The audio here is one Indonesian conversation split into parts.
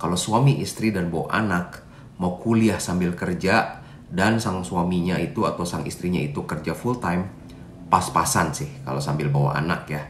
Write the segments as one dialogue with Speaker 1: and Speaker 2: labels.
Speaker 1: kalau suami, istri, dan bawa anak mau kuliah sambil kerja dan sang suaminya itu atau sang istrinya itu kerja full time, pas-pasan sih kalau sambil bawa anak ya.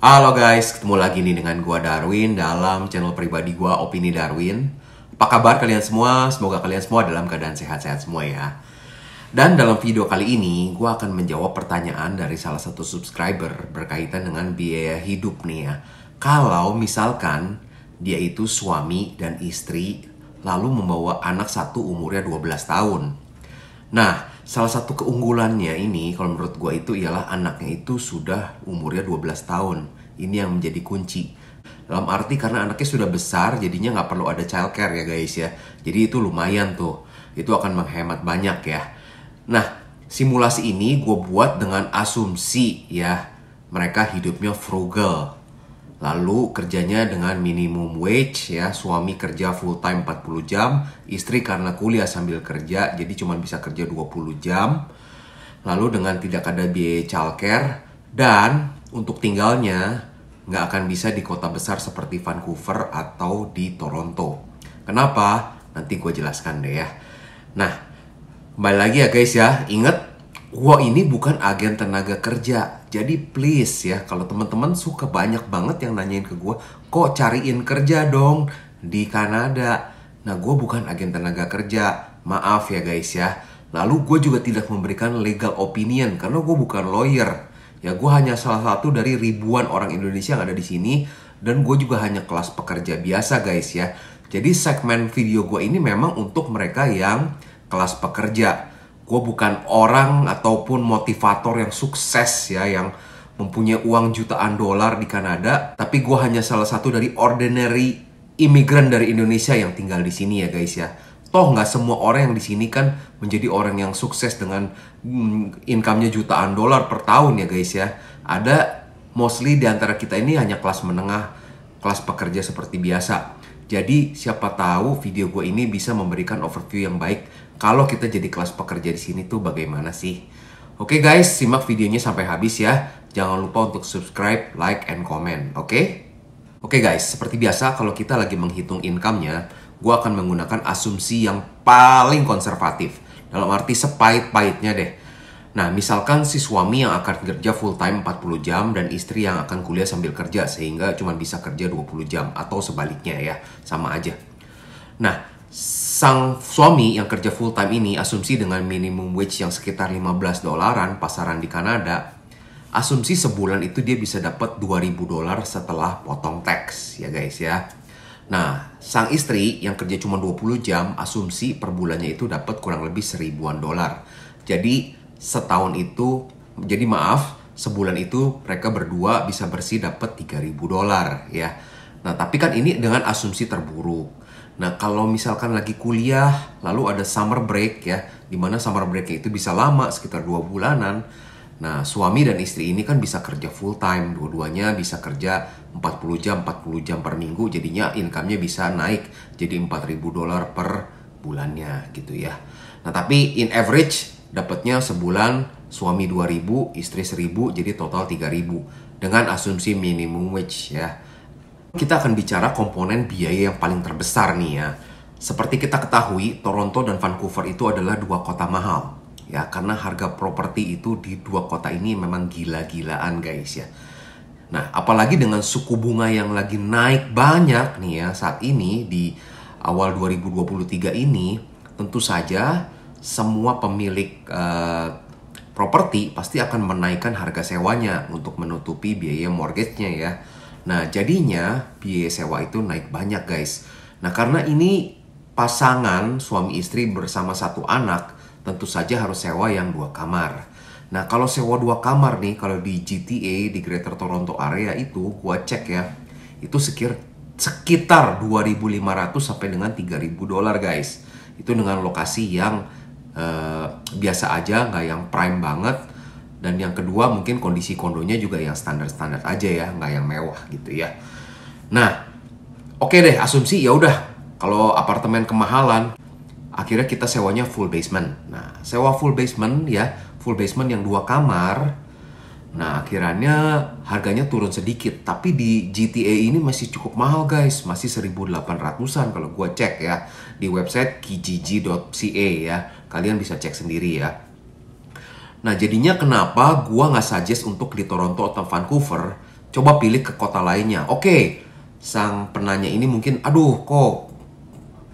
Speaker 1: Halo guys, ketemu lagi nih dengan gua Darwin dalam channel pribadi gua Opini Darwin. Apa kabar kalian semua? Semoga kalian semua dalam keadaan sehat-sehat semua ya. Dan dalam video kali ini gua akan menjawab pertanyaan dari salah satu subscriber berkaitan dengan biaya hidup nih ya. Kalau misalkan dia itu suami dan istri lalu membawa anak satu umurnya 12 tahun. Nah, salah satu keunggulannya ini kalau menurut gue itu ialah anaknya itu sudah umurnya 12 tahun. Ini yang menjadi kunci. Dalam arti karena anaknya sudah besar jadinya nggak perlu ada childcare ya guys ya. Jadi itu lumayan tuh. Itu akan menghemat banyak ya. Nah, simulasi ini gue buat dengan asumsi ya. Mereka hidupnya frugal. Lalu kerjanya dengan minimum wage ya, suami kerja full time 40 jam, istri karena kuliah sambil kerja jadi cuma bisa kerja 20 jam. Lalu dengan tidak ada biaya childcare dan untuk tinggalnya nggak akan bisa di kota besar seperti Vancouver atau di Toronto. Kenapa? Nanti gue jelaskan deh ya. Nah, kembali lagi ya guys ya, ingat gua ini bukan agen tenaga kerja. Jadi please ya, kalau teman-teman suka banyak banget yang nanyain ke gua, kok cariin kerja dong di Kanada. Nah, gua bukan agen tenaga kerja. Maaf ya guys ya. Lalu gue juga tidak memberikan legal opinion karena gue bukan lawyer. Ya, gue hanya salah satu dari ribuan orang Indonesia yang ada di sini dan gue juga hanya kelas pekerja biasa guys ya. Jadi segmen video gue ini memang untuk mereka yang kelas pekerja. Gue bukan orang ataupun motivator yang sukses ya, yang mempunyai uang jutaan dolar di Kanada. Tapi gue hanya salah satu dari ordinary imigran dari Indonesia yang tinggal di sini ya guys ya. Toh nggak semua orang yang di sini kan menjadi orang yang sukses dengan income-nya jutaan dolar per tahun ya guys ya. Ada mostly di antara kita ini hanya kelas menengah, kelas pekerja seperti biasa. Jadi siapa tahu video gue ini bisa memberikan overview yang baik. Kalau kita jadi kelas pekerja di sini tuh bagaimana sih? Oke guys, simak videonya sampai habis ya. Jangan lupa untuk subscribe, like, and comment. Oke? Oke guys, seperti biasa kalau kita lagi menghitung income-nya, gue akan menggunakan asumsi yang paling konservatif. Dalam arti sepahit-pahitnya deh. Nah, misalkan si suami yang akan kerja full time 40 jam dan istri yang akan kuliah sambil kerja sehingga cuma bisa kerja 20 jam atau sebaliknya ya, sama aja. Nah, sang suami yang kerja full time ini asumsi dengan minimum wage yang sekitar 15 dolaran pasaran di Kanada, asumsi sebulan itu dia bisa dapat 2.000 dolar setelah potong tax ya guys ya. Nah, sang istri yang kerja cuma 20 jam asumsi per bulannya itu dapat kurang lebih 1.000-an dolar. Jadi setahun itu, jadi maaf, sebulan itu mereka berdua bisa bersih dapat 3.000 dolar ya. Nah, tapi kan ini dengan asumsi terburuk. Nah, kalau misalkan lagi kuliah, lalu ada summer break ya, dimana summer break itu bisa lama, sekitar 2 bulanan. Nah, suami dan istri ini kan bisa kerja full time, dua-duanya bisa kerja 40 jam per minggu, jadinya income-nya bisa naik jadi 4.000 dolar per bulannya gitu ya. Nah, tapi in average dapatnya sebulan suami 2.000, istri 1.000, jadi total 3.000 dengan asumsi minimum wage ya. Kita akan bicara komponen biaya yang paling terbesar nih ya. Seperti kita ketahui, Toronto dan Vancouver itu adalah dua kota mahal. Ya, karena harga properti itu di dua kota ini memang gila-gilaan guys ya. Nah, apalagi dengan suku bunga yang lagi naik banyak nih ya saat ini di awal 2023 ini, tentu saja semua pemilik properti pasti akan menaikkan harga sewanya untuk menutupi biaya mortgage-nya ya. Nah, jadinya biaya sewa itu naik banyak guys. Nah, karena ini pasangan suami istri bersama satu anak, tentu saja harus sewa yang 2 kamar. Nah, kalau sewa 2 kamar nih, kalau di GTA, di Greater Toronto Area itu, gua cek ya, itu sekitar 2.500 sampai dengan 3.000 dolar guys. Itu dengan lokasi yang biasa aja, nggak yang prime banget. Dan yang kedua mungkin kondisi kondonya juga yang standar-standar aja ya, nggak yang mewah gitu ya. Nah, Oke deh, asumsi ya udah kalau apartemen kemahalan, akhirnya kita sewanya full basement. Nah, sewa full basement ya, full basement yang 2 kamar. Nah, akhirnya harganya turun sedikit, tapi di GTA ini masih cukup mahal guys, masih 1.800-an kalau gua cek ya di website kijiji.ca ya. Kalian bisa cek sendiri ya. Nah, jadinya kenapa gua nggak suggest untuk di Toronto atau Vancouver, coba pilih ke kota lainnya. Oke, sang penanya ini mungkin, aduh kok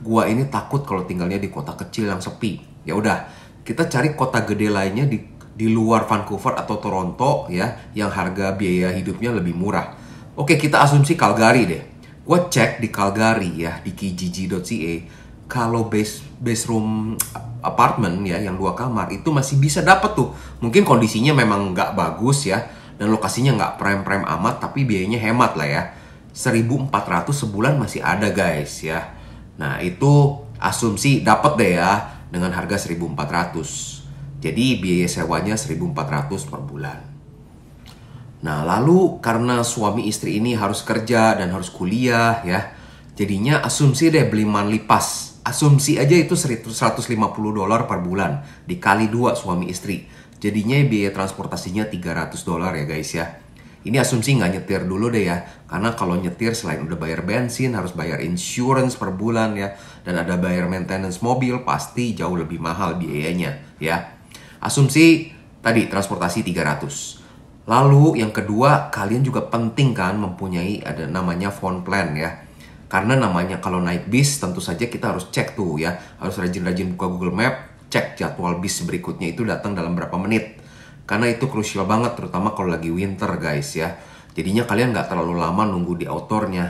Speaker 1: gua ini takut kalau tinggalnya di kota kecil yang sepi. Ya udah, kita cari kota gede lainnya di luar Vancouver atau Toronto ya, yang harga biaya hidupnya lebih murah. Oke, kita asumsi Calgary deh. Gua cek di Calgary ya, di kijiji.ca, kalau base room apartment ya yang 2 kamar itu masih bisa dapat tuh. Mungkin kondisinya memang nggak bagus ya, dan lokasinya nggak prime amat, tapi biayanya hemat lah ya. 1.400 sebulan masih ada guys ya. Nah, itu asumsi dapat deh ya dengan harga 1.400. Jadi biaya sewanya 1.400 per bulan. Nah, lalu karena suami istri ini harus kerja dan harus kuliah ya, jadinya asumsi deh beli monthly pass. Asumsi aja itu $150 per bulan dikali 2 suami istri. Jadinya biaya transportasinya $300 ya guys ya. Ini asumsi nggak nyetir dulu deh ya, karena kalau nyetir selain udah bayar bensin, harus bayar insurance per bulan ya, dan ada bayar maintenance mobil, pasti jauh lebih mahal biayanya ya. Asumsi tadi transportasi 300. Lalu yang kedua, kalian juga penting kan mempunyai ada namanya phone plan ya. Karena namanya kalau naik bis tentu saja kita harus cek tuh ya, harus rajin-rajin buka Google Map, cek jadwal bis berikutnya itu datang dalam berapa menit. Karena itu krusial banget, terutama kalau lagi winter guys ya. Jadinya kalian nggak terlalu lama nunggu di outdoornya.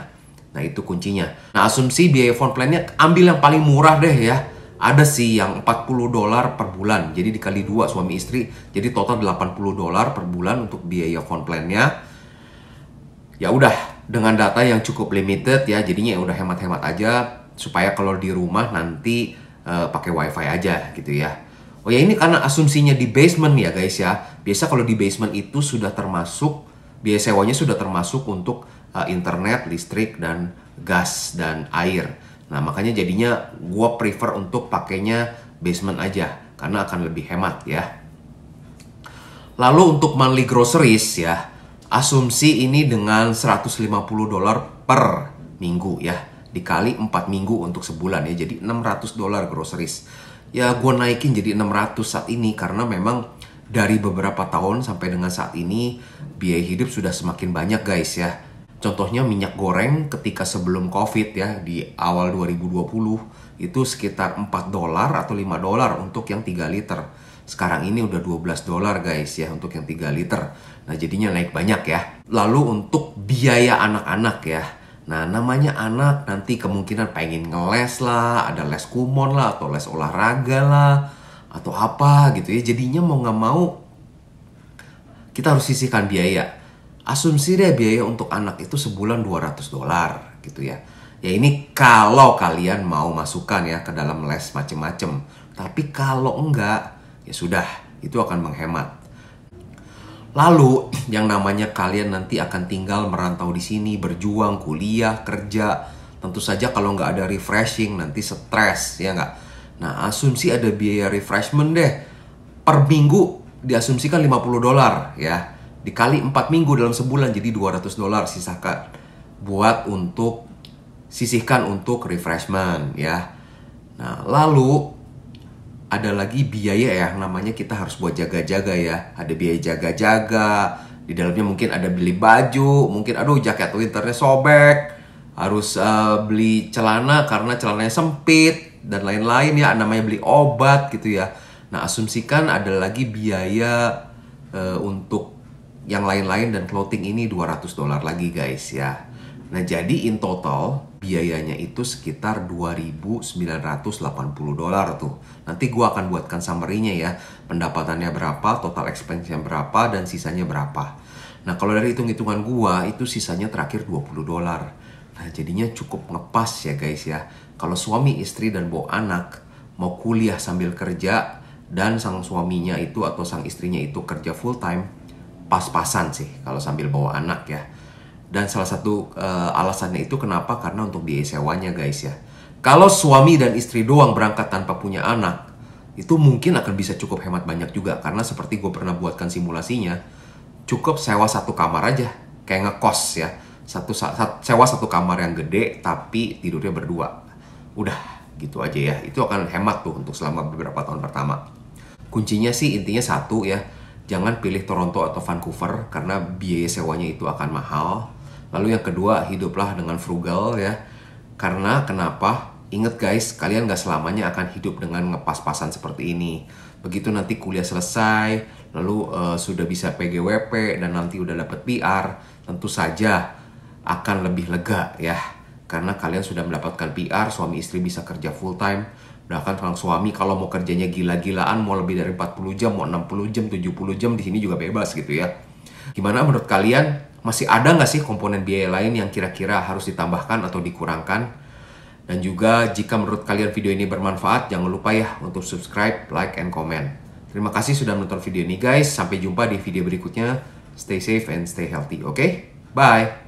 Speaker 1: Nah, itu kuncinya. Nah, asumsi biaya phone plan-nya ambil yang paling murah deh ya. Ada sih yang $40 per bulan. Jadi dikali 2 suami istri, jadi total $80 per bulan untuk biaya phone plan-nya. Ya udah, dengan data yang cukup limited ya, jadinya ya udah hemat-hemat aja supaya kalau di rumah nanti pakai wifi aja gitu ya. Oh ya, ini karena asumsinya di basement ya guys ya. Biasa kalau di basement itu sudah termasuk, biaya sewanya sudah termasuk untuk internet, listrik, dan gas, dan air. Nah, makanya jadinya gue prefer untuk pakainya basement aja, karena akan lebih hemat ya. Lalu untuk monthly groceries ya, asumsi ini dengan $150 per minggu ya, dikali 4 minggu untuk sebulan ya, jadi $600 groceries. Ya gue naikin jadi 600 saat ini karena memang dari beberapa tahun sampai dengan saat ini biaya hidup sudah semakin banyak guys ya. Contohnya minyak goreng ketika sebelum COVID ya, di awal 2020 itu sekitar $4 atau $5 untuk yang 3 liter. Sekarang ini udah $12 guys ya untuk yang 3 liter. Nah, jadinya naik banyak ya. Lalu untuk biaya anak-anak ya. Nah, namanya anak nanti kemungkinan pengen ngeles lah, ada les kumon lah, atau les olahraga lah, atau apa gitu ya. Jadinya mau nggak mau, kita harus sisihkan biaya. Asumsi deh biaya untuk anak itu sebulan $200 gitu ya. Ya ini kalau kalian mau masukkan ya ke dalam les macem-macem. Tapi kalau enggak, ya sudah, itu akan menghemat. Lalu, yang namanya kalian nanti akan tinggal merantau di sini, berjuang, kuliah, kerja. Tentu saja kalau nggak ada refreshing, nanti stres, ya nggak? Nah, asumsi ada biaya refreshment deh. Per minggu diasumsikan $50 ya. Dikali 4 minggu dalam sebulan, jadi $200 sisakan. Sisihkan untuk refreshment ya. Nah, lalu ada lagi biaya ya, namanya kita harus buat jaga-jaga ya. Ada biaya jaga-jaga, di dalamnya mungkin ada beli baju, mungkin aduh jaket winternya sobek, harus beli celana karena celananya sempit, dan lain-lain ya, namanya beli obat gitu ya. Nah, asumsikan ada lagi biaya untuk yang lain-lain dan clothing ini $200 lagi guys ya. Nah, jadi in total biayanya itu sekitar $2.980 tuh. Nanti gue akan buatkan summary-nya ya. Pendapatannya berapa, total expense-nya berapa, dan sisanya berapa. Nah, kalau dari hitung-hitungan gue, itu sisanya terakhir $20. Nah, jadinya cukup ngepas ya guys ya. Kalau suami, istri, dan bawa anak mau kuliah sambil kerja, dan sang suaminya itu atau sang istrinya itu kerja full time, pas-pasan sih kalau sambil bawa anak ya. Dan salah satu alasannya itu kenapa? Karena untuk biaya sewanya guys ya. Kalau suami dan istri doang berangkat tanpa punya anak, itu mungkin akan bisa cukup hemat banyak juga. Karena seperti gue pernah buatkan simulasinya, cukup sewa satu kamar aja, kayak ngekos ya. Sewa satu kamar yang gede, tapi tidurnya berdua. Udah, gitu aja ya. Itu akan hemat tuh untuk selama beberapa tahun pertama. Kuncinya sih intinya satu ya, jangan pilih Toronto atau Vancouver karena biaya sewanya itu akan mahal. Lalu yang kedua, hiduplah dengan frugal ya. Karena kenapa? Ingat guys, kalian gak selamanya akan hidup dengan ngepas-pasan seperti ini. Begitu nanti kuliah selesai, lalu sudah bisa PGWP dan nanti udah dapet PR, tentu saja akan lebih lega ya. Karena kalian sudah mendapatkan PR, suami istri bisa kerja full time. Bahkan sang suami kalau mau kerjanya gila-gilaan, mau lebih dari 40 jam, mau 60 jam, 70 jam, di sini juga bebas gitu ya. Gimana menurut kalian? Masih ada nggak sih komponen biaya lain yang kira-kira harus ditambahkan atau dikurangkan? Dan juga jika menurut kalian video ini bermanfaat, jangan lupa ya untuk subscribe, like, and comment. Terima kasih sudah menonton video ini guys. Sampai jumpa di video berikutnya. Stay safe and stay healthy, oke? Bye!